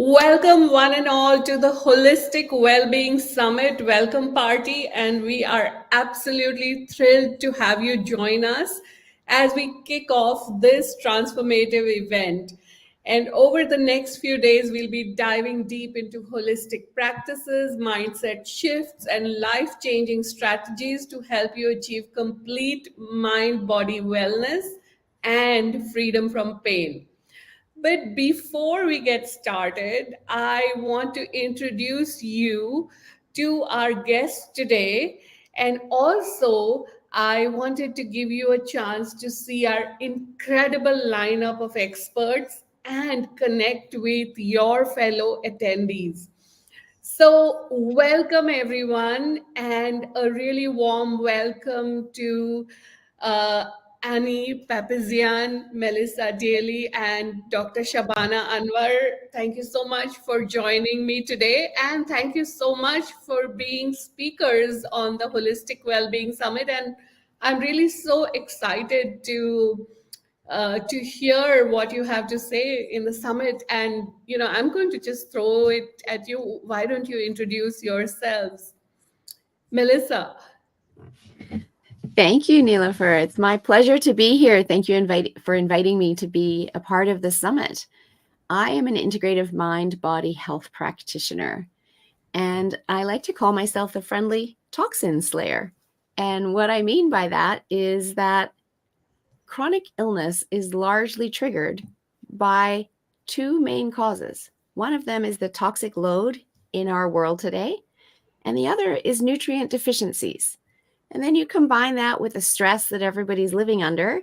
Welcome, one and all, to the Holistic Wellbeing Summit Welcome Party. And we are absolutely thrilled to have you join us as we kick off this transformative event. And over the next few days, we'll be diving deep into holistic practices, mindset shifts, and life changing strategies to help you achieve complete mind body wellness and freedom from pain. But before we get started, I want to introduce you to our guest today. And also, I wanted to give you a chance to see our incredible lineup of experts and connect with your fellow attendees. So, welcome everyone, and a really warm welcome to uh, Annie Papazian, Melissa Daly, and Dr. Shabana Anwar. Thank you so much for joining me today, and thank you so much for being speakers on the Holistic Wellbeing Summit. And I'm really so excited to hear what you have to say in the summit. And I'm going to just throw it at you. Why don't you introduce yourselves? Melissa. Thank you, Neelofer. It's my pleasure to be here. Thank you for inviting me to be a part of the summit. I am an integrative mind body health practitioner, and I like to call myself the friendly toxin slayer. And what I mean by that is that chronic illness is largely triggered by two main causes. One of them is the toxic load in our world today, and the other is nutrient deficiencies. And then you combine that with the stress that everybody's living under,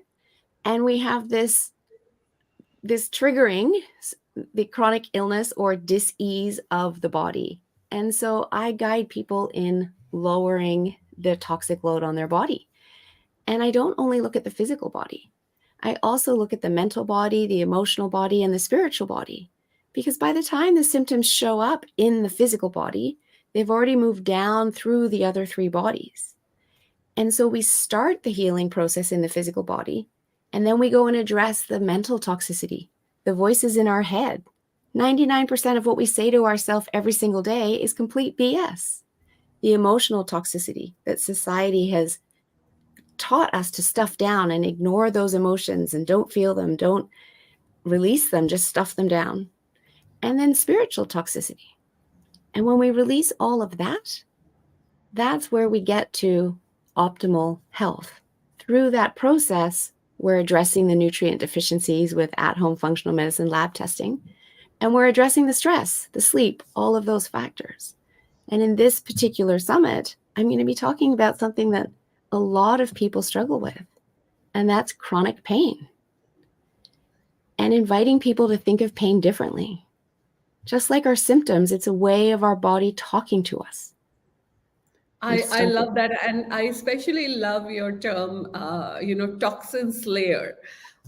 and we have this triggering the chronic illness or dis-ease of the body. And so I guide people in lowering the toxic load on their body. And I don't only look at the physical body. I also look at the mental body, the emotional body, and the spiritual body. Because by the time the symptoms show up in the physical body, they've already moved down through the other three bodies. And so we start the healing process in the physical body, and then we go and address the mental toxicity, the voices in our head. 99% of what we say to ourselves every single day is complete BS. The emotional toxicity that society has taught us to stuff down and ignore those emotions and don't feel them, don't release them, just stuff them down. And then spiritual toxicity. And when we release all of that, that's where we get to optimal health. Through that process, we're addressing the nutrient deficiencies with at-home functional medicine lab testing, and we're addressing the stress, the sleep, all of those factors. And in this particular summit, I'm going to be talking about something that a lot of people struggle with, and that's chronic pain. And inviting people to think of pain differently. Just like our symptoms, it's a way of our body talking to us. I love that. And I especially love your term, toxin slayer.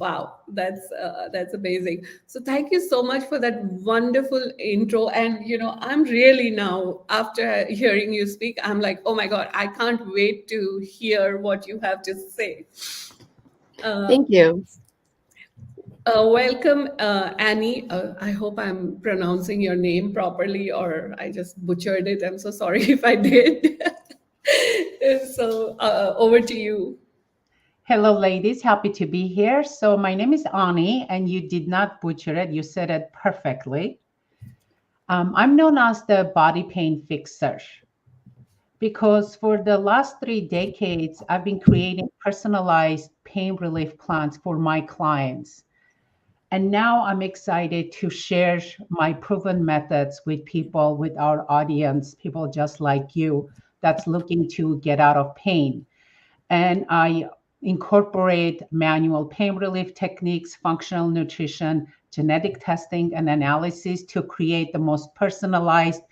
Wow, that's amazing. So thank you so much for that wonderful intro. And I'm really now, after hearing you speak, I'm like, oh my God, I can't wait to hear what you have to say. Thank you. Welcome, Annie. I hope I'm pronouncing your name properly, or I just butchered it. I'm so sorry if I did. So, over to you. Hello, ladies. Happy to be here. So my name is Ani, and you did not butcher it. You said it perfectly. I'm known as the body pain fixer because for the last 3 decades, I've been creating personalized pain relief plans for my clients. And now I'm excited to share my proven methods with people, with our audience, people just like you that's looking to get out of pain. And I incorporate manual pain relief techniques, functional nutrition, genetic testing, and analysis to create the most personalized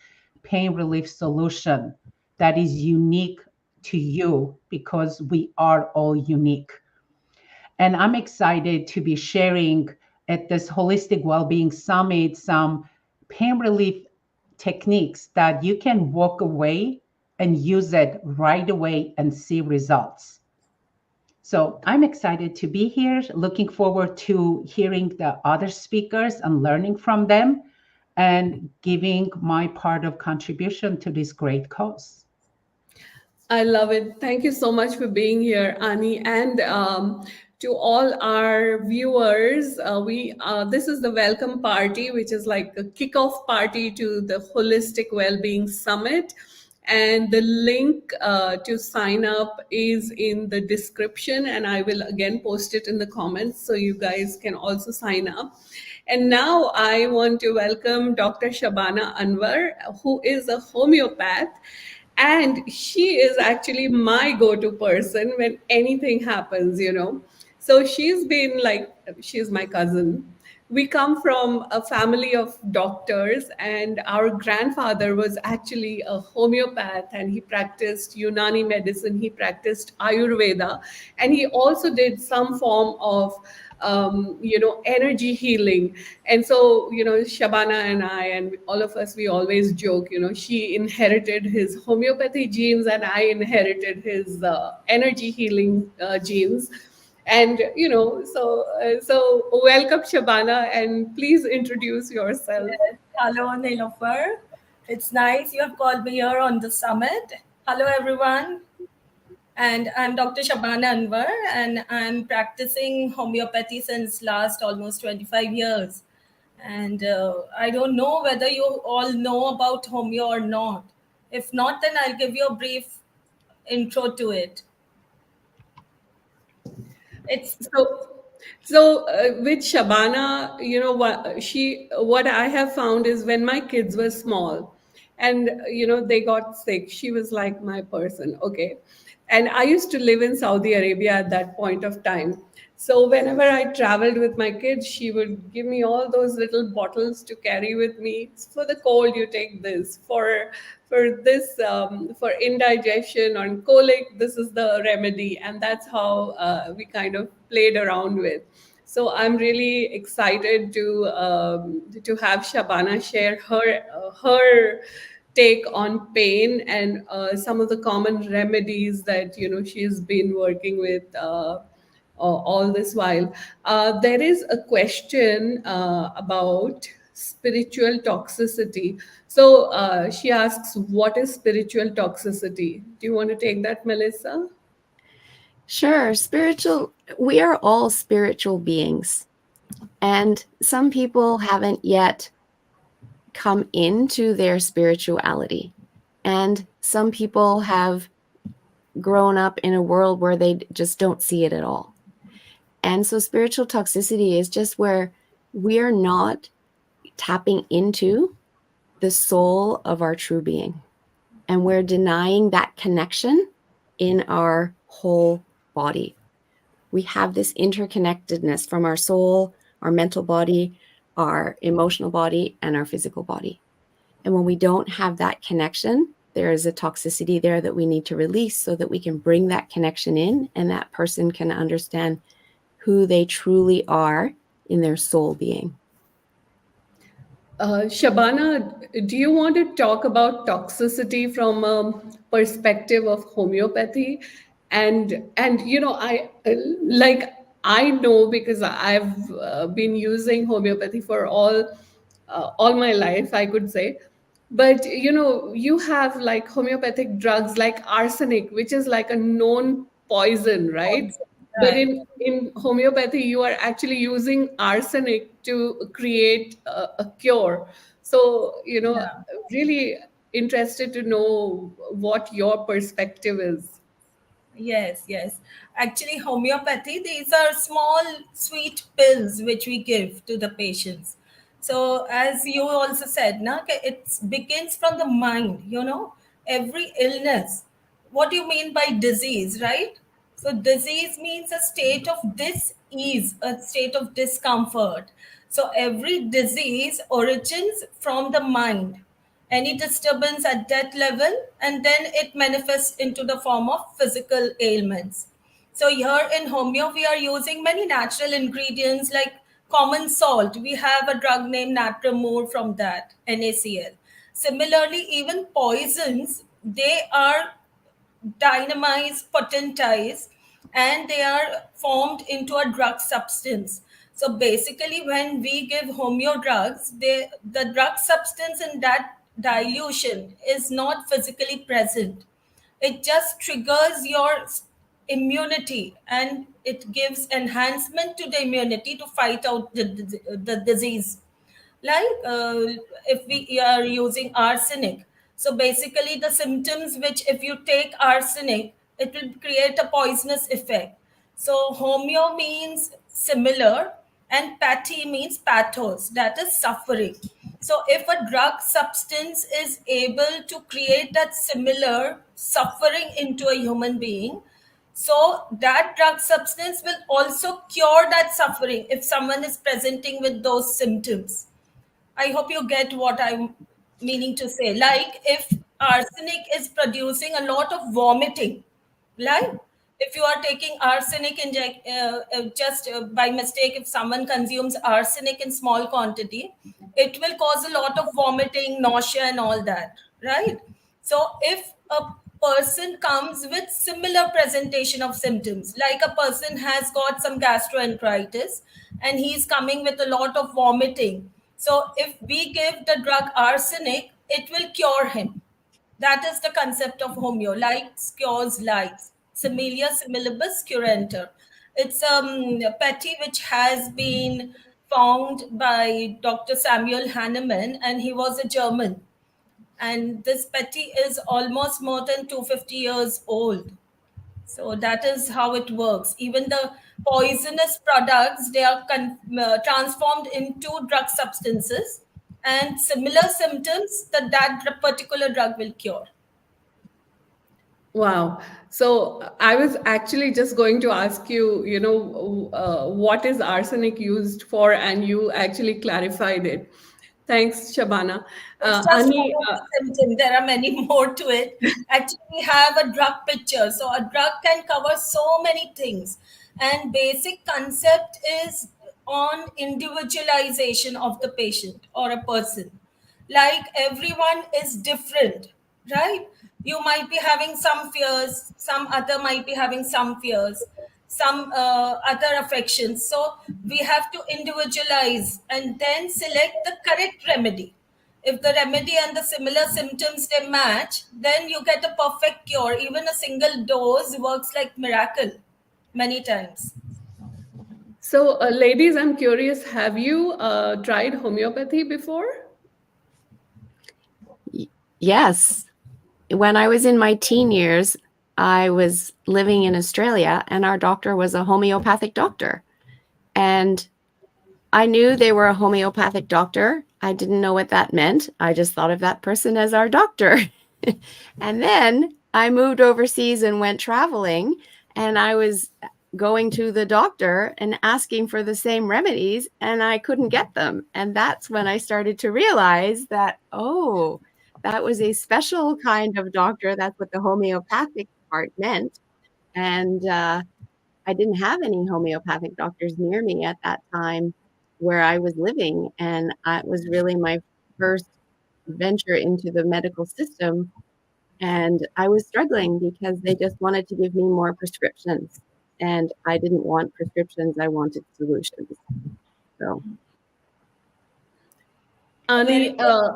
pain relief solution that is unique to you because we are all unique. And I'm excited to be sharing at this Holistic Wellbeing Summit some pain relief techniques that you can walk away and use it right away and see results. So I'm excited to be here, looking forward to hearing the other speakers and learning from them. and giving my part of contribution to this great cause. I love it. Thank you so much for being here, Ani, and to all our viewers. We This is the welcome party, which is like a kickoff party to the Holistic Wellbeing Summit, and the link to sign up is in the description, and I will again post it in the comments so you guys can also sign up. And now I want to welcome Dr. Shabana Anwar, who is a homeopath, and she is actually my go-to person when anything happens. So she's my cousin. We come from a family of doctors, and our grandfather was actually a homeopath, and he practiced Unani medicine, he practiced Ayurveda, and he also did some form of energy healing. And so, Shabana and I and all of us, we always joke, she inherited his homeopathy genes and I inherited his energy healing genes. And, so welcome, Shabana, and please introduce yourself. Yes. Hello, Nilofer. It's nice you have called me here on the summit. Hello, everyone. And I'm Dr. Shabana Anwar, and I'm practicing homeopathy since last almost 25 years. And I don't know whether you all know about homeo or not. If not, then I'll give you a brief intro to it. It's So, with Shabana, what I have found is when my kids were small, and they got sick, she was like my person. Okay, and I used to live in Saudi Arabia at that point of time. So whenever I traveled with my kids, she would give me all those little bottles to carry with me. For the cold, you take this. For indigestion or colic, this is the remedy, and that's how we kind of played around with. So I'm really excited to have Shabana share her take on pain and some of the common remedies that she's been working with all this while. There is a question about spiritual toxicity. So she asks, what is spiritual toxicity? Do you want to take that, Melissa? Sure. We are all spiritual beings. And some people haven't yet come into their spirituality. And some people have grown up in a world where they just don't see it at all. And so spiritual toxicity is just where we are not tapping into the soul of our true being. And we're denying that connection in our whole body. We have this interconnectedness from our soul, our mental body, our emotional body, and our physical body. And when we don't have that connection, there is a toxicity there that we need to release so that we can bring that connection in and that person can understand who they truly are in their soul being. Shabana, do you want to talk about toxicity from a perspective of homeopathy? I know because I've been using homeopathy for all my life, I could say. But you have like homeopathic drugs like arsenic, which is like a known poison, right? poison, But right? in homeopathy, you are actually using arsenic to create a cure. So, Yeah. really interested to know what your perspective is. Yes, yes. Actually, homeopathy, these are small sweet pills which we give to the patients. So, as you also said, na, it begins from the mind. Every illness. What do you mean by disease, right? So, disease means a state of dis-ease, a state of discomfort. So, every disease origins from the mind, any disturbance at that level, and then it manifests into the form of physical ailments. So here in homeo we are using many natural ingredients like common salt. We have a drug named natramur from that, NaCl. Similarly, even poisons, they are dynamized, potentized, and they are formed into a drug substance. So basically, when we give homeo drugs, the drug substance in that dilution is not physically present. It just triggers your immunity, and it gives enhancement to the immunity to fight out the disease. Like if we are using arsenic, so basically the symptoms, which if you take arsenic, it will create a poisonous effect. So homeo means similar, and pathy means pathos, that is suffering. So if a drug substance is able to create that similar suffering into a human being, so that drug substance will also cure that suffering if someone is presenting with those symptoms. I hope you get what I'm meaning to say. Like if arsenic is producing a lot of vomiting, like if you are taking arsenic just by mistake, if someone consumes arsenic in small quantity, it will cause a lot of vomiting, nausea, and all that, right? So if a person comes with similar presentation of symptoms, like a person has got some gastroenteritis and he's coming with a lot of vomiting, so if we give the drug arsenic, it will cure him. That is the concept of homeo. Likes cures likes. Similia similibus curanter. It's a petty which has been found by Dr. Samuel Hahnemann, and he was a German. And this petty is almost more than 250 years old. So that is how it works. Even the poisonous products, they are transformed into drug substances, and similar symptoms that particular drug will cure. Wow. So I was actually just going to ask you, what is arsenic used for? And you actually clarified it. Thanks, Shabana. It's just one Ani, of the symptoms. There are many more to it. Actually, we have a drug picture. So a drug can cover so many things. And basic concept is on individualization of the patient or a person. Like everyone is different, right? You might be having some fears, some other might be having some fears, some other affections. So we have to individualize and then select the correct remedy. If the remedy and the similar symptoms they match, then you get a perfect cure. Even a single dose works like miracle many times. so, ladies, I'm curious, have you tried homeopathy before? Yes. When I was in my teen years, I was living in Australia and our doctor was a homeopathic doctor. And I knew they were a homeopathic doctor. I didn't know what that meant. I just thought of that person as our doctor. And then I moved overseas and went traveling, and I was going to the doctor and asking for the same remedies, and I couldn't get them. And that's when I started to realize that, oh, that was a special kind of doctor. That's what the homeopathic part meant. And I didn't have any homeopathic doctors near me at that time where I was living. And it was really my first venture into the medical system. And I was struggling because they just wanted to give me more prescriptions. And I didn't want prescriptions, I wanted solutions. So, Ani, Very good.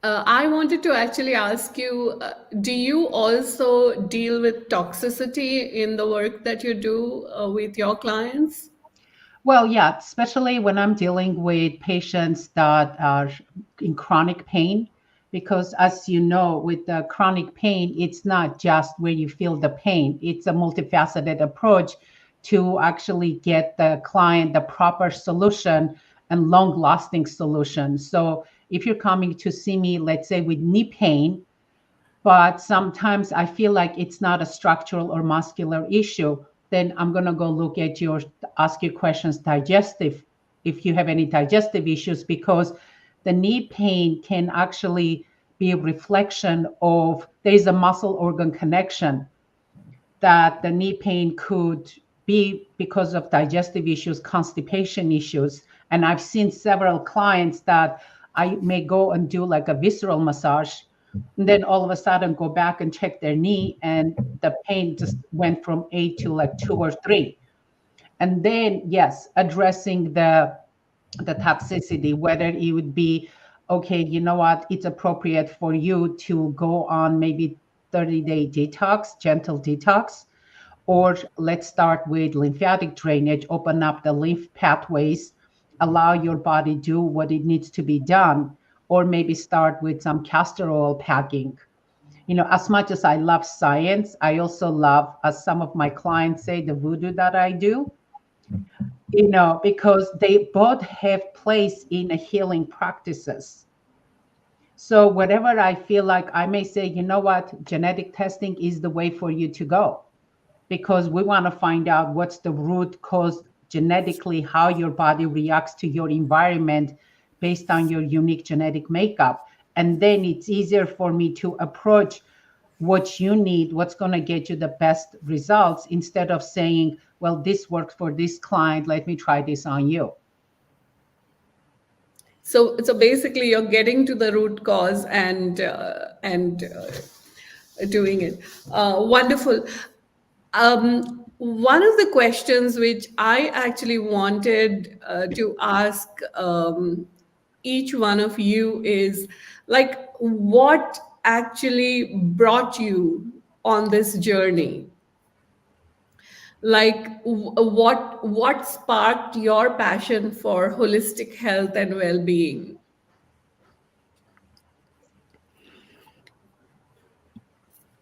I wanted to actually ask you, do you also deal with toxicity in the work that you do with your clients? Well, yeah, especially when I'm dealing with patients that are in chronic pain, because as you know, with the chronic pain, it's not just where you feel the pain, it's a multifaceted approach to actually get the client the proper solution and long lasting solution. So if you're coming to see me, let's say with knee pain, but sometimes I feel like it's not a structural or muscular issue, then I'm going to go look at your, ask you questions, digestive, if you have any digestive issues, because the knee pain can actually be a reflection of there's a muscle organ connection that the knee pain could be because of digestive issues, constipation issues. And I've seen several clients that I may go and do like a visceral massage, and then all of a sudden go back and check their knee, and the pain just went from 8 to like 2 or 3. And then, yes, addressing the toxicity, whether it would be, okay, you know what, it's appropriate for you to go on maybe 30-day detox, gentle detox, or let's start with lymphatic drainage, open up the lymph pathways, allow your body do what it needs to be done, or maybe start with some castor oil packing. As much as I love science, I also love, as some of my clients say, the voodoo that I do, because they both have place in a healing practices. So whatever I feel like, I may say, you know what, genetic testing is the way for you to go, because we want to find out what's the root cause genetically, how your body reacts to your environment based on your unique genetic makeup. And then it's easier for me to approach what you need, what's going to get you the best results, instead of saying, well, this works for this client, let me try this on you. So basically, you're getting to the root cause and doing it. Wonderful. One of the questions which I actually wanted to ask each one of you is, like, what actually brought you on this journey? Like, what sparked your passion for holistic health and well-being?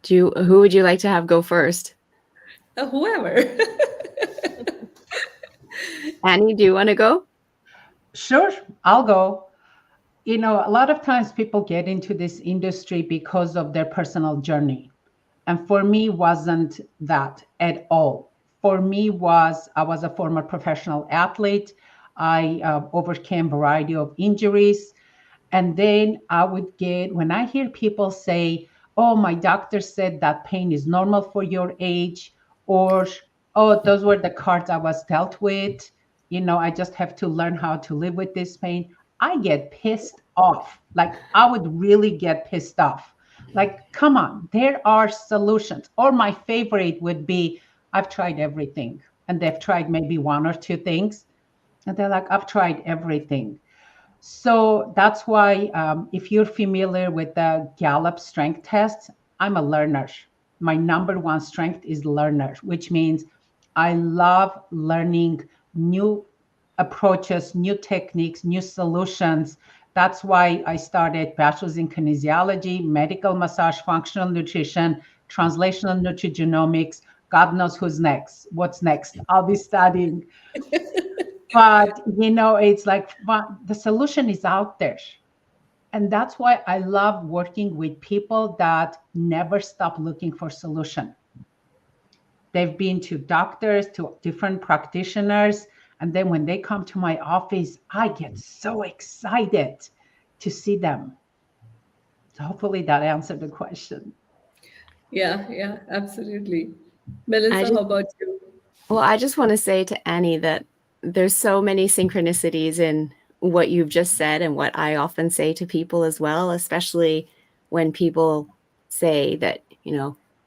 Who would you like to have go first? Whoever. Annie, do you want to go? Sure, I'll go. A lot of times people get into this industry because of their personal journey. And for me, wasn't that at all. For me, I was a former professional athlete. I overcame a variety of injuries. And then I would get, when I hear people say, oh, my doctor said that pain is normal for your age, or, oh, those were the cards I was dealt with. I just have to learn how to live with this pain. I get pissed off. Like, I would really get pissed off. Like, come on, there are solutions. Or my favorite would be, I've tried everything. And they've tried maybe one or two things. And they're like, I've tried everything. So that's why, if you're familiar with the Gallup strength test, I'm a learner. My number one strength is learner, which means I love learning new approaches, new techniques, new solutions. That's why I started bachelor's in kinesiology, medical massage, functional nutrition, translational nutrigenomics. God knows who's next. What's next? I'll be studying. But it's like, but the solution is out there. And that's why I love working with people that never stop looking for solution. They've been to doctors, to different practitioners, and then when they come to my office, I get so excited to see them. So hopefully that answered the question. Yeah, absolutely. Melissa, how about you? Well, I just want to say to Annie that there's so many synchronicities in what you've just said and what I often say to people as well, especially when people say that,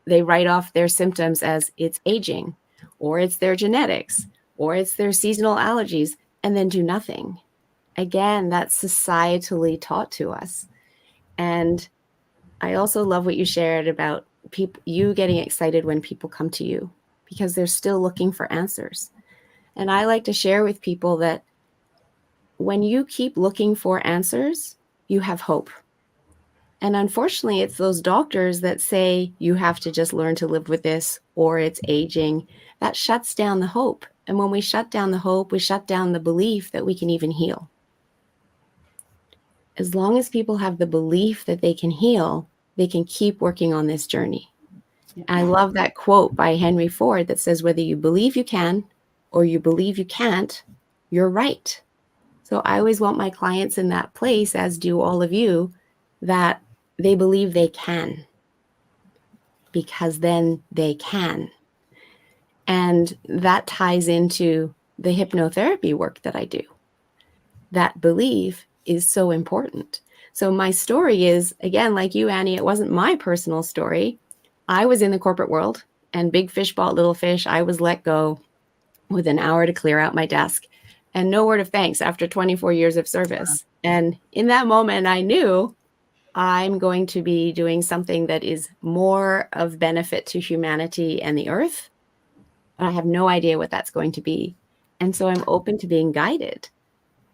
they write off their symptoms as it's aging, or it's their genetics, or it's their seasonal allergies, and then do nothing. Again, that's societally taught to us. And I also love what you shared about you getting excited when people come to you, because they're still looking for answers. And I like to share with people that when you keep looking for answers, you have hope. And unfortunately, it's those doctors that say you have to just learn to live with this, or it's aging, that shuts down the hope. And when we shut down the hope, we shut down the belief that we can even heal. As long as people have the belief that they can heal, they can keep working on this journey. I love that quote by Henry Ford that says, whether you believe you can or you believe you can't, you're right. So I always want my clients in that place, as do all of you, that they believe they can, because then they can. And that ties into the hypnotherapy work that I do. That belief is so important. So my story is, again, like you, Annie, it wasn't my personal story. I was in the corporate world, and big fish bought little fish. I was let go. with an hour to clear out my desk and no word of thanks after 24 years of service. And in that moment, I knew I'm going to be doing something that is more of benefit to humanity and the earth. I have no idea what that's going to be. And so I'm open to being guided.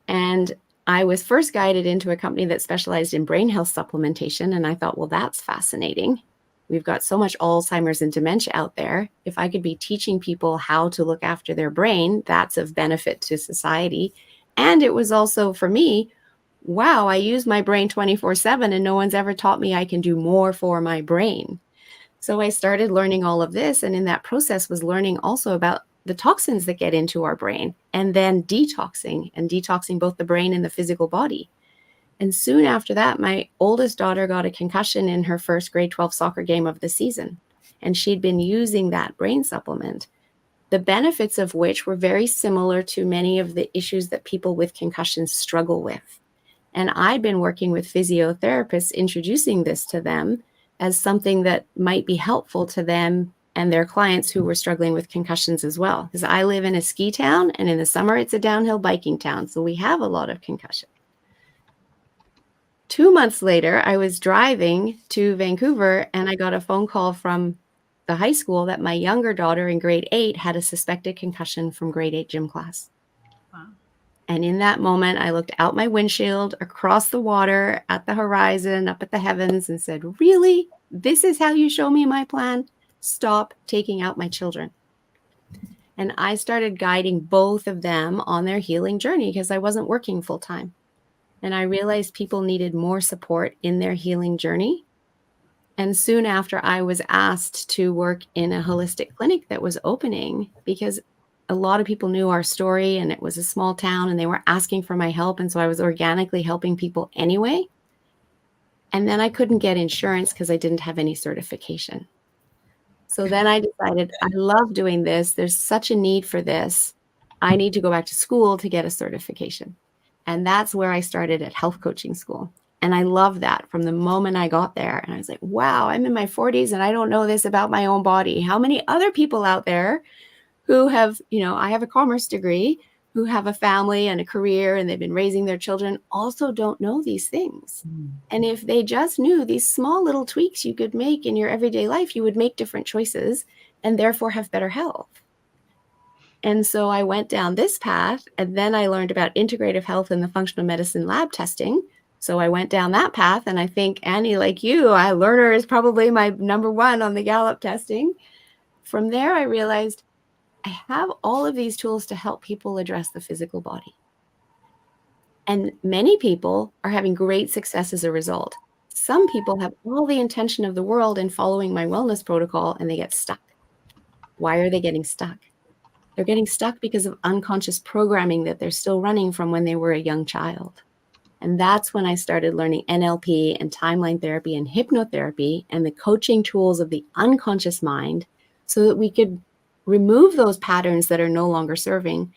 And I was first guided into a company that specialized in brain health supplementation. And I thought, well, that's fascinating. We've got so much Alzheimer's and dementia out there. If I could be teaching people how to look after their brain, that's of benefit to society. And it was also for me, wow, I use my brain 24/7 and no one's ever taught me I can do more for my brain. So I started learning all of this. And in that process was learning also about the toxins that get into our brain and then detoxing both the brain and the physical body. And soon after that, my oldest daughter got a concussion in her first grade 12 soccer game of the season. And she'd been using that brain supplement, the benefits of which were very similar to many of the issues that people with concussions struggle with. And I'd been working with physiotherapists, introducing this to them as something that might be helpful to them and their clients who were struggling with concussions as well. Because I live in a ski town, and in the summer, it's a downhill biking town. So we have a lot of concussion. 2 months later, I was driving to Vancouver, and I got a phone call from the high school that my younger daughter in grade 8 had a suspected concussion from grade 8 gym class. Wow. And in that moment, I looked out my windshield, across the water, at the horizon, up at the heavens, and said, really? This is how you show me my plan? Stop taking out my children. And I started guiding both of them on their healing journey because I wasn't working full time. And I realized people needed more support in their healing journey. And soon after, I was asked to work in a holistic clinic that was opening because a lot of people knew our story and it was a small town and they were asking for my help. And so I was organically helping people anyway. And then I couldn't get insurance because I didn't have any certification. So then I decided I love doing this. There's such a need for this. I need to go back to school to get a certification. And that's where I started at health coaching school. And I love that from the moment I got there. And I was like, wow, I'm in my 40s and I don't know this about my own body. How many other people out there who have, I have a commerce degree, who have a family and a career and they've been raising their children also don't know these things. And if they just knew these small little tweaks you could make in your everyday life, you would make different choices and therefore have better health. And so I went down this path, and then I learned about integrative health and the functional medicine lab testing. So I went down that path, and I think, Annie, like you, learner is probably my number one on the Gallup testing. From there, I realized I have all of these tools to help people address the physical body. And many people are having great success as a result. Some people have all the intention of the world in following my wellness protocol, and they get stuck. Why are they getting stuck? They're getting stuck because of unconscious programming that they're still running from when they were a young child. And that's when I started learning NLP and timeline therapy and hypnotherapy and the coaching tools of the unconscious mind so that we could remove those patterns that are no longer serving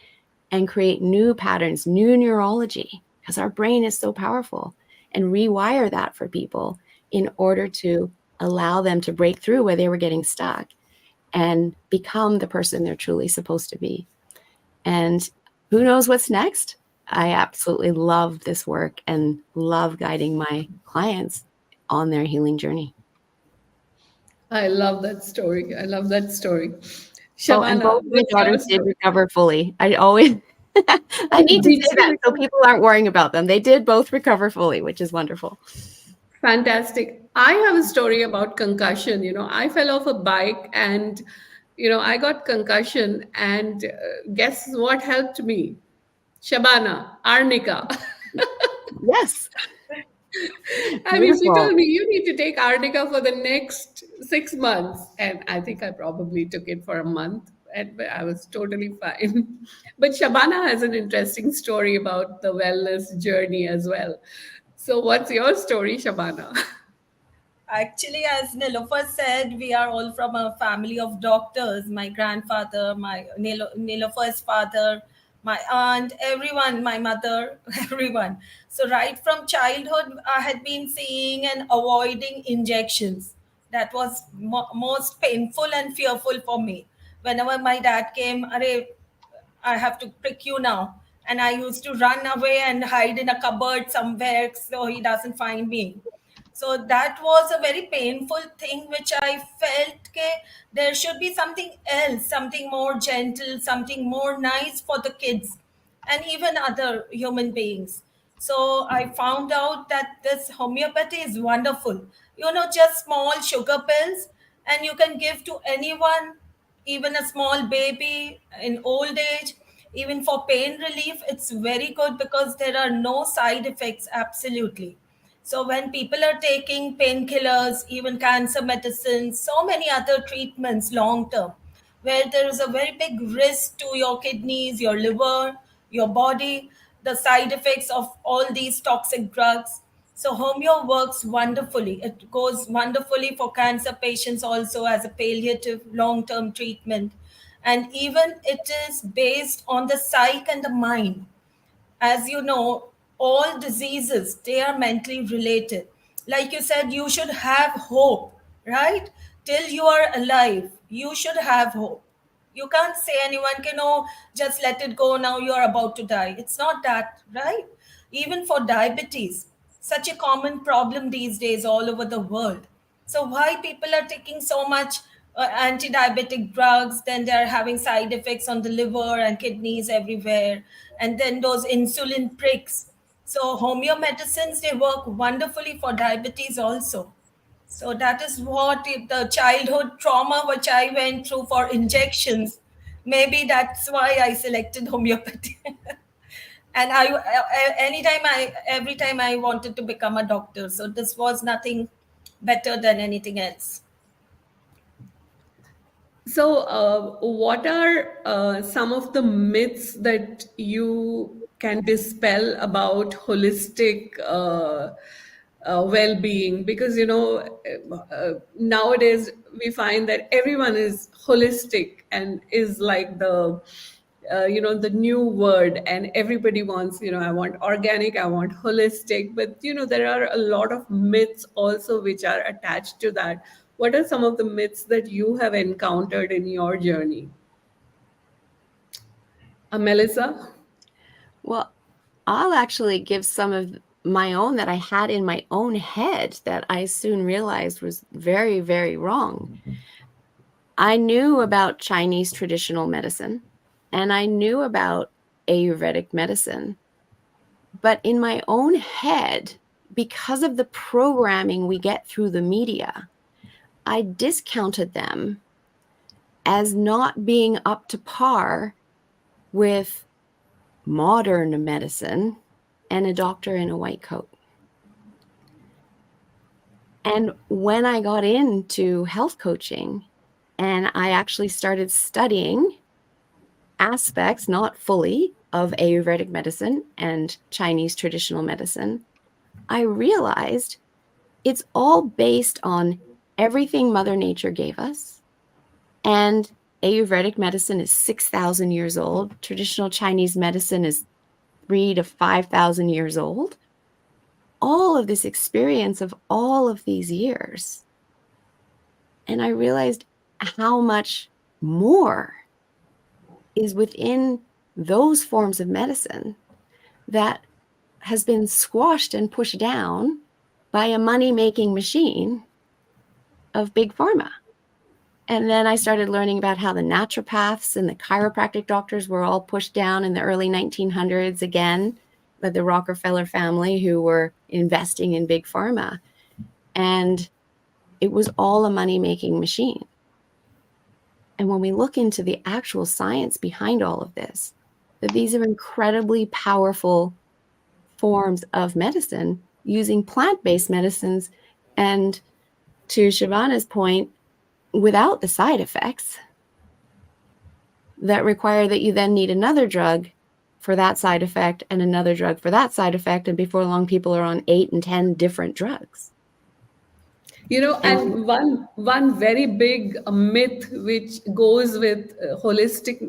and create new patterns, new neurology, because our brain is so powerful, and rewire that for people in order to allow them to break through where they were getting stuck and become the person they're truly supposed to be. And who knows what's next? I absolutely love this work and love guiding my clients on their healing journey. I love that story. I love that story. Oh, and both Shabana, my what's your daughters did story? recover fully. I always, I need to Did say you that so people aren't worrying about them. They did both recover fully, which is wonderful. Fantastic. I have a story about concussion. I fell off a bike and, I got concussion. And guess what helped me? Shabana, arnica. Yes. I mean, she Beautiful. told me you need to take arnica for the next 6 months. And I think I probably took it for a month and I was totally fine. But Shabana has an interesting story about the wellness journey as well. So, what's your story, Shabana? Actually, as Nilofer said, we are all from a family of doctors. My grandfather, my Nilofer's father, my aunt, everyone, my mother, everyone. So right from childhood, I had been seeing and avoiding injections. That was most painful and fearful for me. Whenever my dad came, "Arey, I have to prick you now. And I used to run away and hide in a cupboard somewhere so he doesn't find me. So that was a very painful thing, which I felt there should be something else, something more gentle, something more nice for the kids and even other human beings. So I found out that this homeopathy is wonderful. Just small sugar pills, and you can give to anyone, even a small baby in old age, even for pain relief. It's very good because there are no side effects, absolutely. So when people are taking painkillers, even cancer medicines, so many other treatments long term, where there is a very big risk to your kidneys, your liver, your body, the side effects of all these toxic drugs. So homeo works wonderfully. It goes wonderfully for cancer patients also as a palliative long-term treatment. And even it is based on the psyche and the mind. As you know, all diseases, they are mentally related. Like you said, you should have hope, right? Till you are alive, you should have hope. You can't say anyone can, oh, just let it go, now you are about to die. It's not that, right? Even for diabetes, such a common problem these days all over the world. So why people are taking so much anti-diabetic drugs, then they are having side effects on the liver and kidneys everywhere, and then those insulin pricks. So homeo medicines, they work wonderfully for diabetes also. So that is what the childhood trauma which I went through for injections. Maybe that's why I selected homeopathy. And every time I wanted to become a doctor. So this was nothing better than anything else. So, what are some of the myths that you can dispel about holistic well-being? Because nowadays we find that everyone is holistic and is like the new word, and everybody wants, I want organic, I want holistic, but there are a lot of myths also which are attached to that. What are some of the myths that you have encountered in your journey, Melissa? Well, I'll actually give some of my own that I had in my own head that I soon realized was very, very wrong. I knew about Chinese traditional medicine and I knew about Ayurvedic medicine. But in my own head, because of the programming we get through the media, I discounted them as not being up to par with modern medicine and a doctor in a white coat. And when I got into health coaching and I actually started studying aspects, not fully, of Ayurvedic medicine and Chinese traditional medicine, I realized it's all based on everything Mother Nature gave us. And Ayurvedic medicine is 6,000 years old. Traditional Chinese medicine is 3,000 to 5,000 years old. All of this experience of all of these years. And I realized how much more is within those forms of medicine that has been squashed and pushed down by a money-making machine of big pharma. And then I started learning about how the naturopaths and the chiropractic doctors were all pushed down in the early 1900s again by the Rockefeller family, who were investing in big pharma. And it was all a money-making machine. And when we look into the actual science behind all of this, that these are incredibly powerful forms of medicine using plant-based medicines, and to Shavana's point, without the side effects that require that you then need another drug for that side effect and another drug for that side effect. And before long, people are on 8 and 10 different drugs. And one very big myth which goes with holistic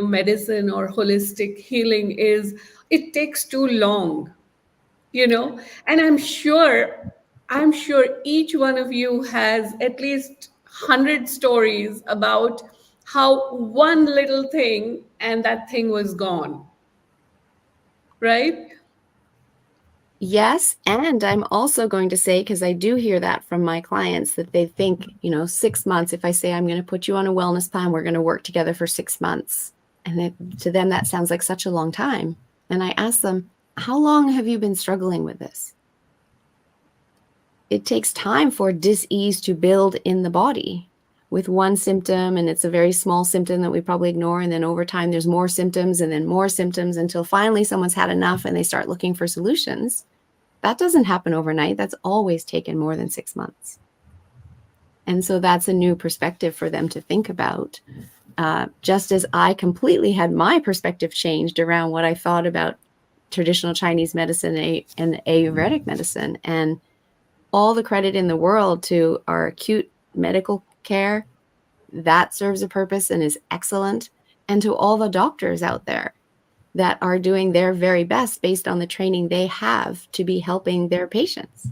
medicine or holistic healing is it takes too long. And I'm sure each one of you has at least 100 stories about how one little thing and that thing was gone, right? Yes. And I'm also going to say, because I do hear that from my clients, that they think, 6 months, if I say I'm going to put you on a wellness plan, we're going to work together for 6 months. And to them, that sounds like such a long time. And I ask them, how long have you been struggling with this? It takes time for dis-ease to build in the body with one symptom, and it's a very small symptom that we probably ignore. And then over time, there's more symptoms and then more symptoms until finally someone's had enough and they start looking for solutions. That doesn't happen overnight. That's always taken more than 6 months. And so that's a new perspective for them to think about. Just as I completely had my perspective changed around what I thought about traditional Chinese medicine and Ayurvedic medicine. And all the credit in the world to our acute medical care. That serves a purpose and is excellent. And to all the doctors out there that are doing their very best based on the training they have to be helping their patients.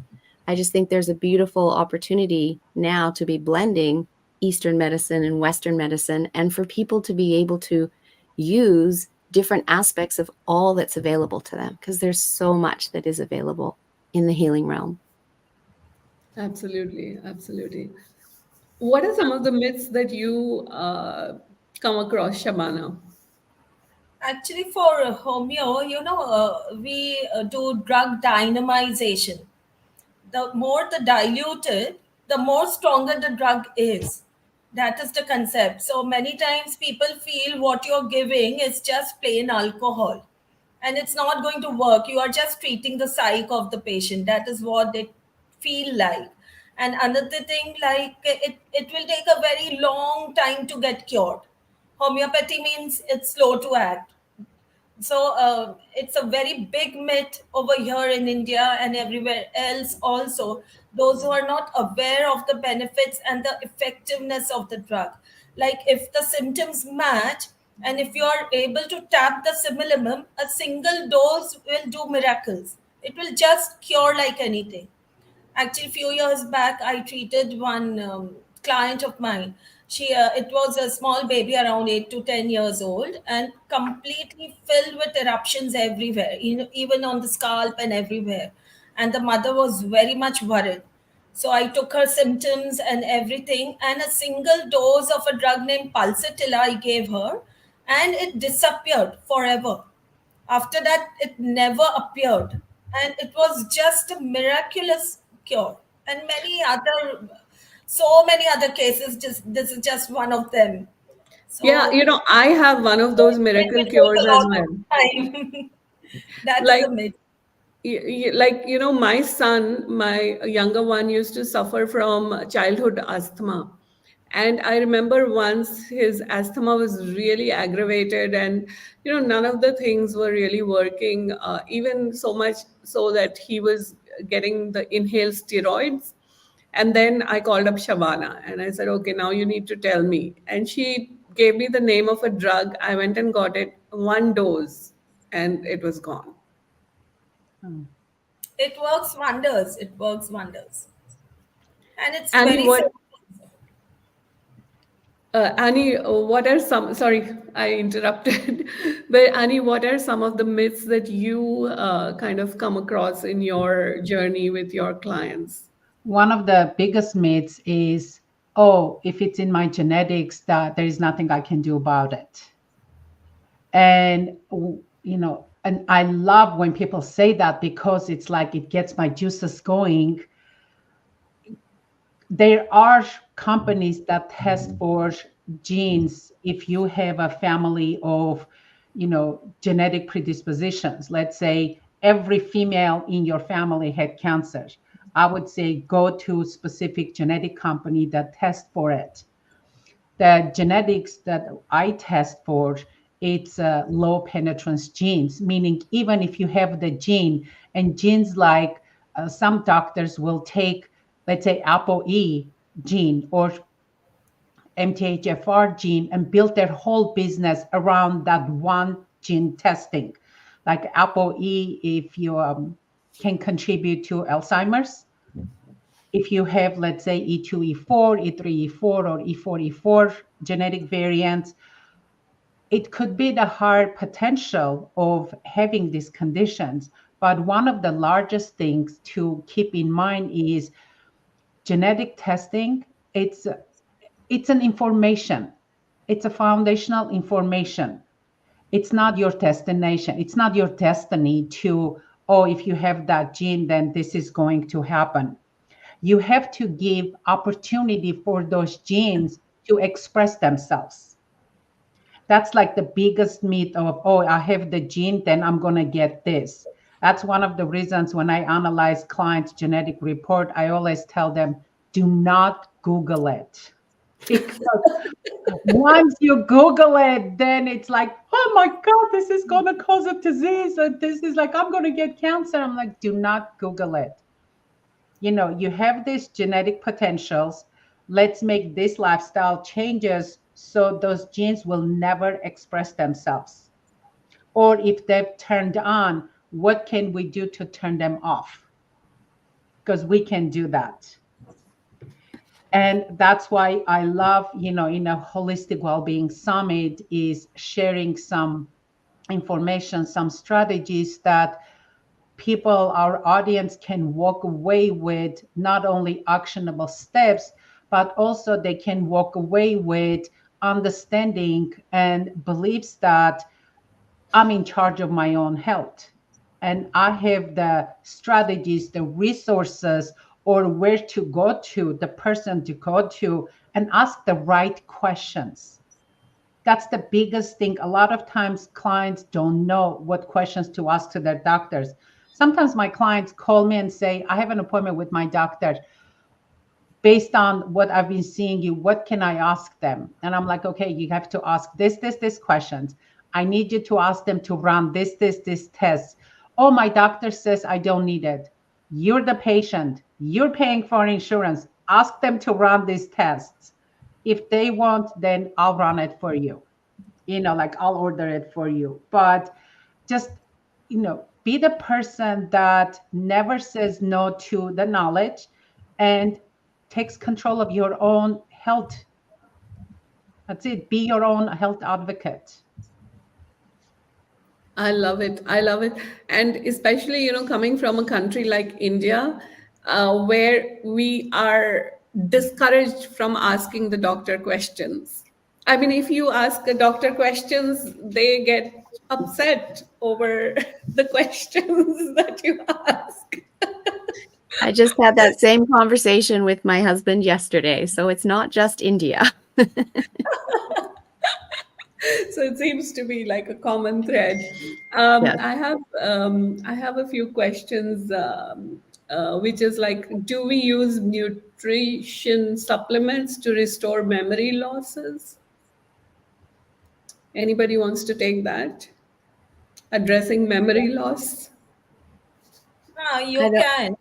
I just think there's a beautiful opportunity now to be blending Eastern medicine and Western medicine, and for people to be able to use different aspects of all that's available to them, because there's so much that is available in the healing realm. Absolutely, absolutely. What are some of the myths that you come across, Shabana? Actually, for homeo, we do drug dynamization. The more the diluted, the more stronger the drug is. That is the concept. So many times people feel what you're giving is just plain alcohol, and it's not going to work. You are just treating the psyche of the patient. That is what they feel like. And another thing, like it will take a very long time to get cured. Homeopathy means it's slow to act. So it's a very big myth over here in India and everywhere else also. Those who are not aware of the benefits and the effectiveness of the drug. Like if the symptoms match and if you are able to tap the simillimum, a single dose will do miracles. It will just cure like anything. Actually, a few years back, I treated one client of mine. It was a small baby around 8 to 10 years old, and completely filled with eruptions everywhere, even on the scalp and everywhere. And the mother was very much worried. So I took her symptoms and everything, and a single dose of a drug named Pulsatilla I gave her, and it disappeared forever. After that, it never appeared. And it was just a miraculous cure. And so many other cases, just this is just one of them. Yeah, So I have one of those it miracle will take cures a as lot well. of time. That is Like, a myth. like my son, my younger one, used to suffer from childhood asthma. And I remember once his asthma was really aggravated, and none of the things were really working, even so much so that he was getting the inhaled steroids. And then I called up Shabana and I said, okay, now you need to tell me. And she gave me the name of a drug. I went and got it, one dose, and it was gone. Hmm. It works wonders. It works wonders. And it's Annie, very what simple. Annie, what are some, sorry, I interrupted, but Annie, what are some of the myths that you kind of come across in your journey with your clients? One of the biggest myths is, oh, if it's in my genetics, that there is nothing I can do about it. And and I love when people say that, because it's like it gets my juices going. There are companies that test for genes if you have a family of genetic predispositions. Let's say every female in your family had cancer. I would say go to specific genetic company that test for it. The genetics that I test for, it's low penetrance genes, meaning even if you have the gene, and genes like some doctors will take, let's say, ApoE gene or MTHFR gene and build their whole business around that one gene testing. Like ApoE, if you can contribute to Alzheimer's, if you have, let's say, E2, E4, E3, E4, or E4, E4 genetic variants, it could be the higher potential of having these conditions. But one of the largest things to keep in mind is genetic testing. It's an information. It's a foundational information. It's not your destination. It's not your destiny to, oh, if you have that gene, then this is going to happen. You have to give opportunity for those genes to express themselves. That's like the biggest myth of, oh, I have the gene, then I'm going to get this. That's one of the reasons when I analyze clients' genetic report, I always tell them, do not Google it. Because once you Google it, then it's like, oh my God, this is going to cause a disease. And this is like, I'm going to get cancer. I'm like, do not Google it. You have these genetic potentials. Let's make these lifestyle changes so those genes will never express themselves. Or if they've turned on, what can we do to turn them off? Because we can do that. And that's why I love, in a holistic well-being summit is sharing some information, some strategies that people, our audience can walk away with not only actionable steps, but also they can walk away with understanding and beliefs that I'm in charge of my own health. And I have the strategies, the resources, or where to go to, the person to go to, and ask the right questions. That's the biggest thing. A lot of times clients don't know what questions to ask to their doctors. Sometimes my clients call me and say, I have an appointment with my doctor. Based on what I've been seeing you, what can I ask them? And I'm like, okay, you have to ask this questions. I need you to ask them to run this test. Oh, my doctor says I don't need it. You're the patient. You're paying for insurance. Ask them to run these tests. If they want, then I'll run it for you. Like I'll order it for you. But just, be the person that never says no to the knowledge and takes control of your own health. That's it. Be your own health advocate. I love it. I love it. And especially, coming from a country like India, where we are discouraged from asking the doctor questions. I mean, if you ask a doctor questions, they get upset over the questions that you ask. I just had that same conversation with my husband yesterday. So it's not just India. So it seems to be like a common thread. Yes. I have a few questions, which is like, do we use nutrition supplements to restore memory losses? Anybody wants to take that? Addressing memory loss. You can.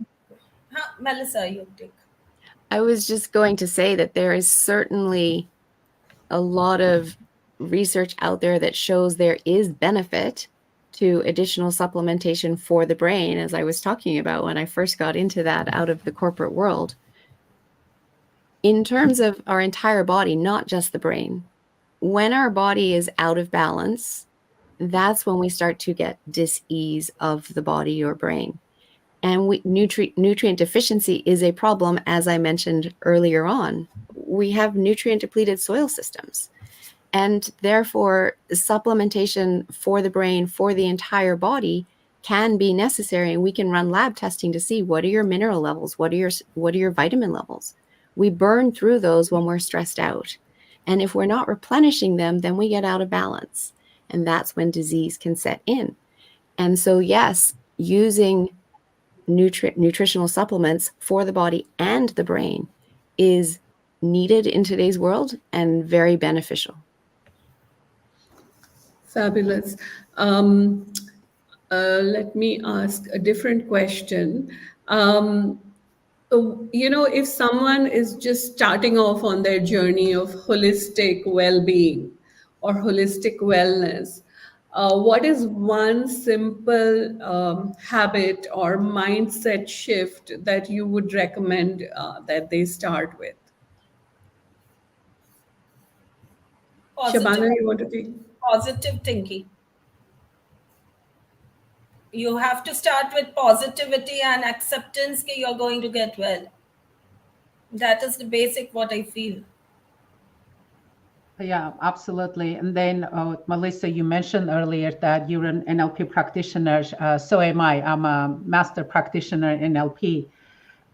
Melissa, you take. I was just going to say that there is certainly a lot of research out there that shows there is benefit to additional supplementation for the brain, as I was talking about when I first got into that out of the corporate world. In terms of our entire body, not just the brain, when our body is out of balance, that's when we start to get dis-ease of the body or brain. And nutrient deficiency is a problem, as I mentioned earlier on. We have nutrient depleted soil systems. And therefore, supplementation for the brain, for the entire body, can be necessary. And we can run lab testing to see what are your mineral levels, what are your vitamin levels. We burn through those when we're stressed out. And if we're not replenishing them, then we get out of balance. And that's when disease can set in. And so, yes, using nutritional supplements for the body and the brain is needed in today's world and very beneficial. Fabulous. Let me ask a different question. If someone is just starting off on their journey of holistic well-being or holistic wellness, what is one simple habit or mindset shift that you would recommend that they start with? Positive, Shabana, you want to take? positive thinking. You have to start with positivity and acceptance that you're going to get well. That is the basic what I feel. Yeah, absolutely. And then, Melissa, you mentioned earlier that you're an NLP practitioner. So am I. I'm a master practitioner in NLP.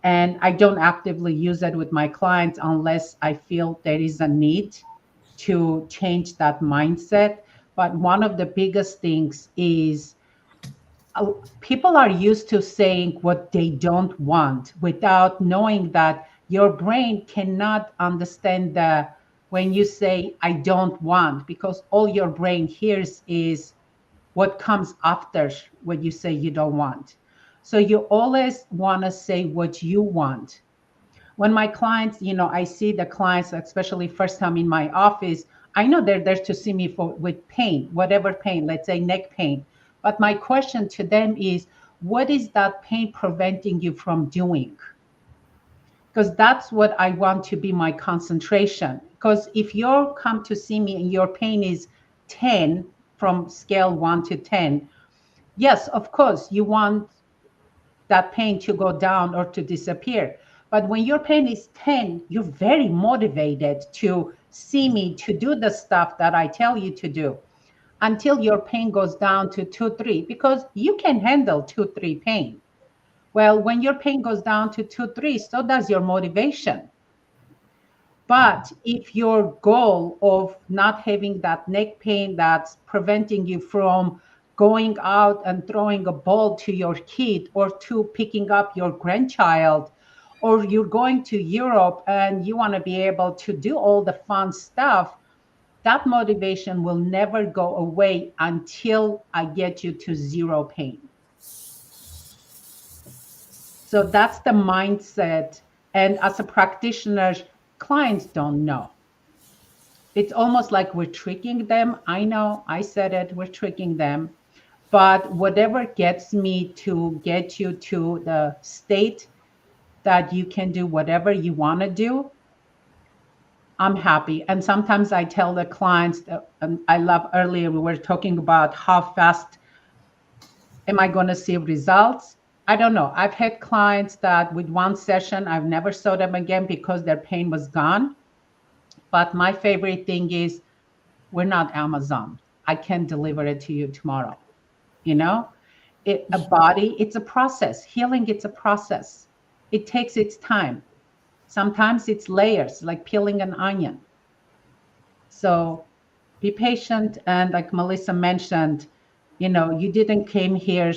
And I don't actively use it with my clients unless I feel there is a need to change that mindset. But one of the biggest things is people are used to saying what they don't want without knowing that your brain cannot understand the when you say I don't want, because all your brain hears is what comes after when you say you don't want. So you always want to say what you want. When my clients, I see the clients, especially first time in my office, I know they're there to see me for with pain, whatever pain, let's say neck pain. But my question to them is, what is that pain preventing you from doing? Because that's what I want to be my concentration. Because if you come to see me and your pain is 10 from scale 1 to 10, yes, of course, you want that pain to go down or to disappear. But when your pain is 10, you're very motivated to see me to do the stuff that I tell you to do until your pain goes down to 2, 3, because you can handle 2, 3 pain. Well, when your pain goes down to 2, 3, so does your motivation. But if your goal of not having that neck pain that's preventing you from going out and throwing a ball to your kid or to picking up your grandchild, or you're going to Europe and you want to be able to do all the fun stuff, that motivation will never go away until I get you to zero pain. So that's the mindset. And as a practitioner, clients don't know. It's almost like we're tricking them. I know, I said it, we're tricking them. But whatever gets me to get you to the state that you can do whatever you want to do, I'm happy. And sometimes I tell the clients that, I love earlier, we were talking about how fast am I going to see results? I don't know. I've had clients that with one session, I've never saw them again because their pain was gone. But my favorite thing is, we're not Amazon. I can deliver it to you tomorrow. You know, a body, it's a process. Healing, it's a process. It takes its time. Sometimes it's layers, like peeling an onion. So be patient. And like Melissa mentioned, you didn't came here,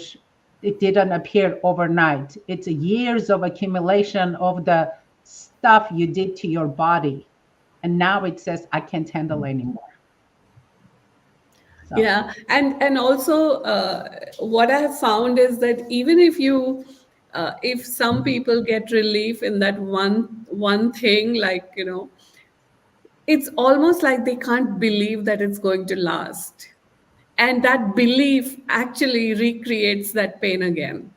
it didn't appear overnight. It's years of accumulation of the stuff you did to your body. And now it says, I can't handle anymore. So. Yeah, and also what I have found is that even if some people get relief in that one thing, like it's almost like they can't believe that it's going to last, and that belief actually recreates that pain again.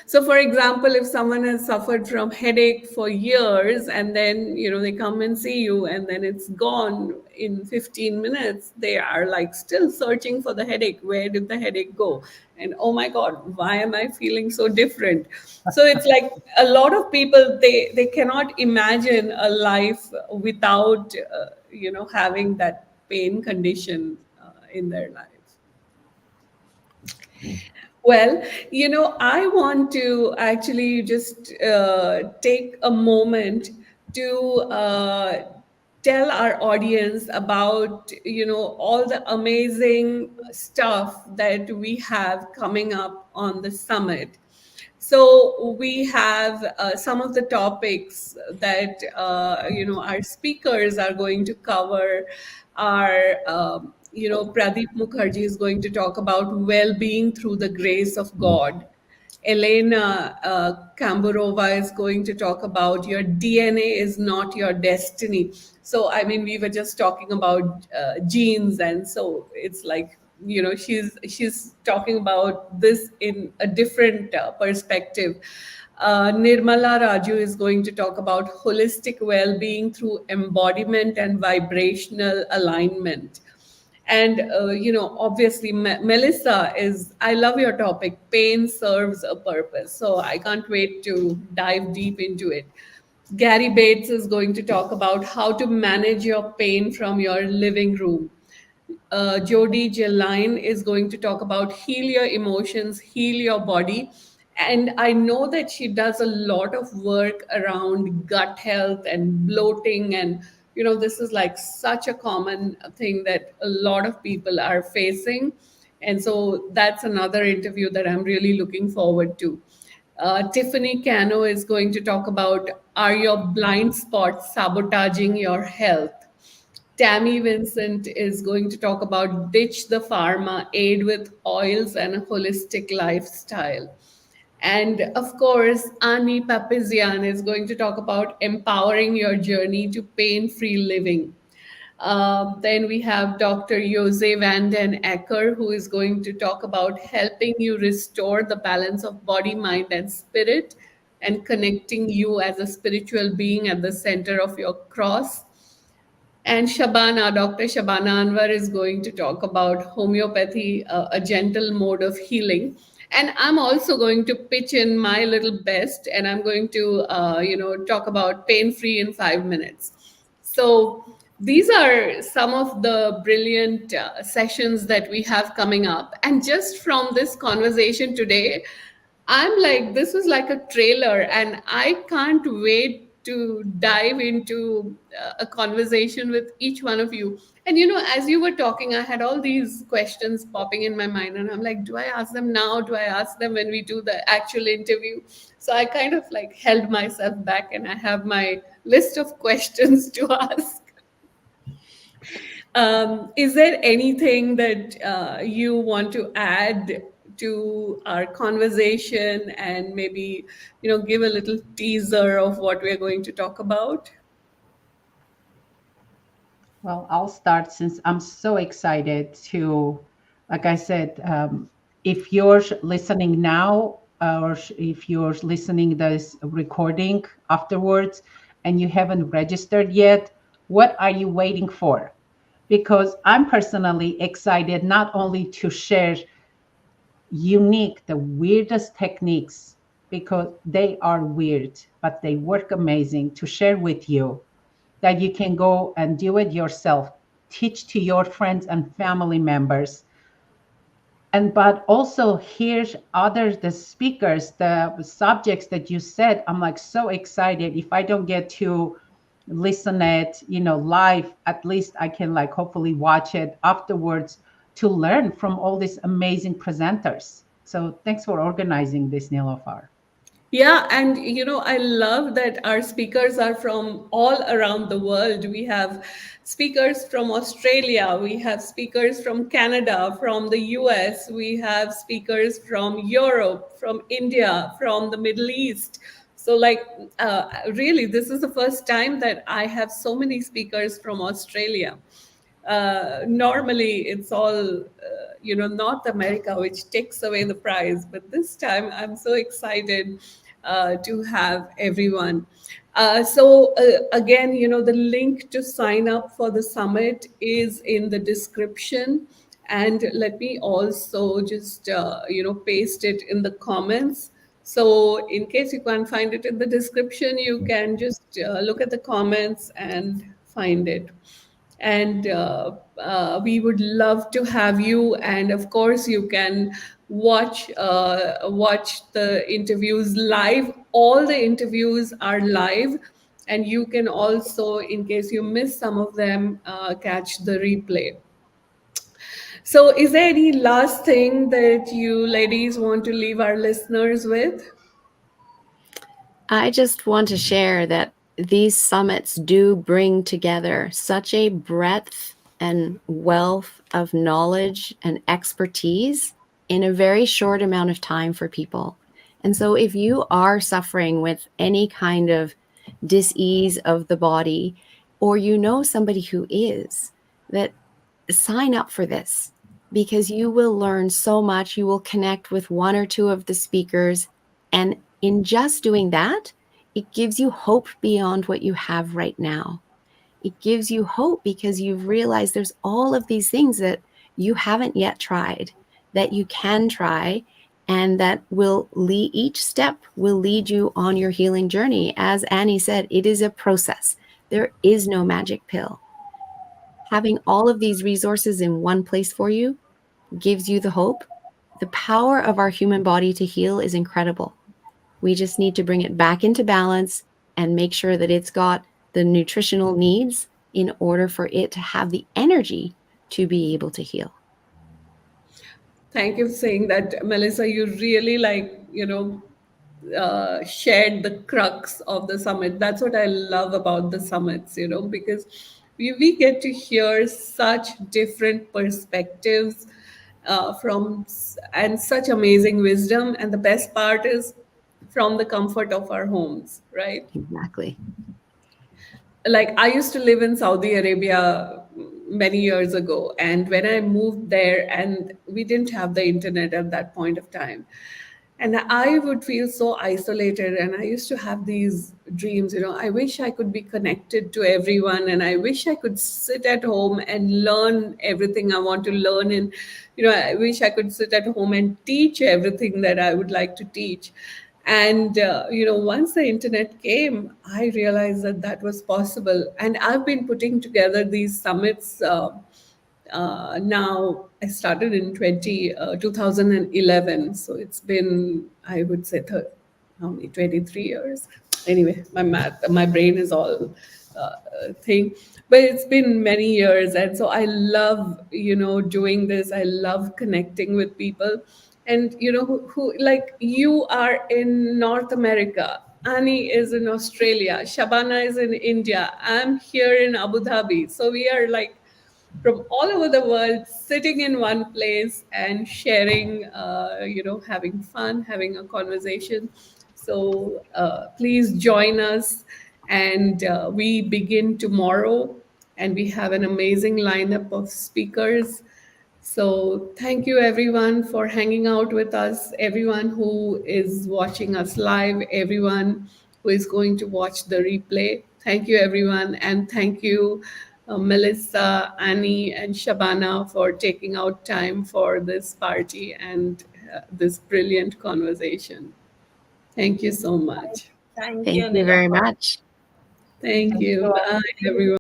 So for example, if someone has suffered from headache for years and then they come and see you and then it's gone in 15 minutes, they are like still searching for the headache. Where did the headache go? And oh my god, why am I feeling so different? So it's like a lot of people, they cannot imagine a life without having that pain condition in their life. Well, I want to actually just take a moment to tell our audience about, all the amazing stuff that we have coming up on the summit. So we have some of the topics that our speakers are going to cover. Our Pradeep Mukherjee is going to talk about well-being through the grace of God. Elena Kamburova is going to talk about your DNA is not your destiny. So, I mean, we were just talking about genes, and so it's like, she's talking about this in a different perspective. Nirmala Raju is going to talk about holistic well-being through embodiment and vibrational alignment. And obviously, Melissa is, I love your topic, pain serves a purpose, so I can't wait to dive deep into it. Gary Bates is going to talk about how to manage your pain from your living room. Jody Jeline is going to talk about heal your emotions, heal your body. And I know that she does a lot of work around gut health and bloating. And, this is like such a common thing that a lot of people are facing. And so that's another interview that I'm really looking forward to. Tiffany Cano is going to talk about, are your blind spots sabotaging your health? Tammy Vincent is going to talk about ditch the pharma, aid with oils and a holistic lifestyle. And of course, Ani Papazian is going to talk about empowering your journey to pain free living. Then we have Dr. Jose van den Acker, who is going to talk about helping you restore the balance of body, mind, and spirit, and connecting you as a spiritual being at the center of your cross. And Shabana, Dr. Shabana Anwar is going to talk about homeopathy, a gentle mode of healing. And I'm also going to pitch in my little best, and I'm going to, talk about pain free in 5 minutes. So these are some of the brilliant sessions that we have coming up. And just from this conversation today, I'm like, this was like a trailer, and I can't wait to dive into a conversation with each one of you. And as you were talking, I had all these questions popping in my mind, and I'm like, do I ask them now? Do I ask them when we do the actual interview? So I kind of like held myself back, and I have my list of questions to ask. Is there anything that you want to add to our conversation, and maybe give a little teaser of what we're going to talk about? Well, I'll start since I'm so excited to, like I said, if you're listening now or if you're listening this recording afterwards and you haven't registered yet, what are you waiting for? Because I'm personally excited not only to share unique, the weirdest techniques, because they are weird, but they work amazing, to share with you, that you can go and do it yourself, teach to your friends and family members. And but also here's other the speakers, the subjects that you said. I'm like so excited. If I don't get to listen it, live, at least I can like hopefully watch it afterwards to learn from all these amazing presenters. So thanks for organizing this, Nilofar. Yeah, and I love that our speakers are from all around the world. We have speakers from Australia, we have speakers from Canada, from the US, we have speakers from Europe, from India, from the Middle East. So, like, really, this is the first time that I have so many speakers from Australia. Normally it's all North America, which takes away the prize, but this time I'm so excited to have everyone. Again, the link to sign up for the summit is in the description, and let me also just paste it in the comments. So in case you can't find it in the description, you can just look at the comments and find it. And we would love to have you. And of course, you can watch the interviews live. All the interviews are live, and you can also, in case you miss some of them, catch the replay. So, is there any last thing that you ladies want to leave our listeners with? I just want to share that these summits do bring together such a breadth and wealth of knowledge and expertise in a very short amount of time for people. And so if you are suffering with any kind of dis-ease of the body, or you know somebody who is, that sign up for this, because you will learn so much. You will connect with one or two of the speakers. And in just doing that, it gives you hope beyond what you have right now. It gives you hope because you've realized there's all of these things that you haven't yet tried, that you can try, and that will lead, each step will lead you on your healing journey. As Annie said, it is a process. There is no magic pill. Having all of these resources in one place for you gives you the hope. The power of our human body to heal is incredible. We just need to bring it back into balance and make sure that it's got the nutritional needs in order for it to have the energy to be able to heal. Thank you for saying that, Melissa. You really shared the crux of the summit. That's what I love about the summits, because we get to hear such different perspectives and such amazing wisdom. And the best part is from the comfort of our homes, right? Exactly. Like, I used to live in Saudi Arabia many years ago, and when I moved there, and we didn't have the internet at that point of time, and I would feel so isolated, and I used to have these dreams, I wish I could be connected to everyone, and I wish I could sit at home and learn everything I want to learn, and I wish I could sit at home and teach everything that I would like to teach. And once the internet came, I realized that that was possible, and I've been putting together these summits. Now I started in 2011, so it's been, I would say, how many, 23 years. Anyway, my brain is all thing, but it's been many years, and so I love doing this. I love connecting with people, and who like, you are in North America, Annie is in Australia, Shabana is in India, I'm here in Abu Dhabi, so we are like from all over the world sitting in one place and sharing, having fun, having a conversation. So please join us. And we begin tomorrow, and we have an amazing lineup of speakers. So thank you everyone for hanging out with us, everyone who is watching us live, everyone who is going to watch the replay. Thank you everyone, and thank you Melissa, Annie, and Shabana for taking out time for this party and this brilliant conversation. Thank you so much. Thank you, Thank you very Nilafar. much. Thank Thank you. you. Bye, everyone.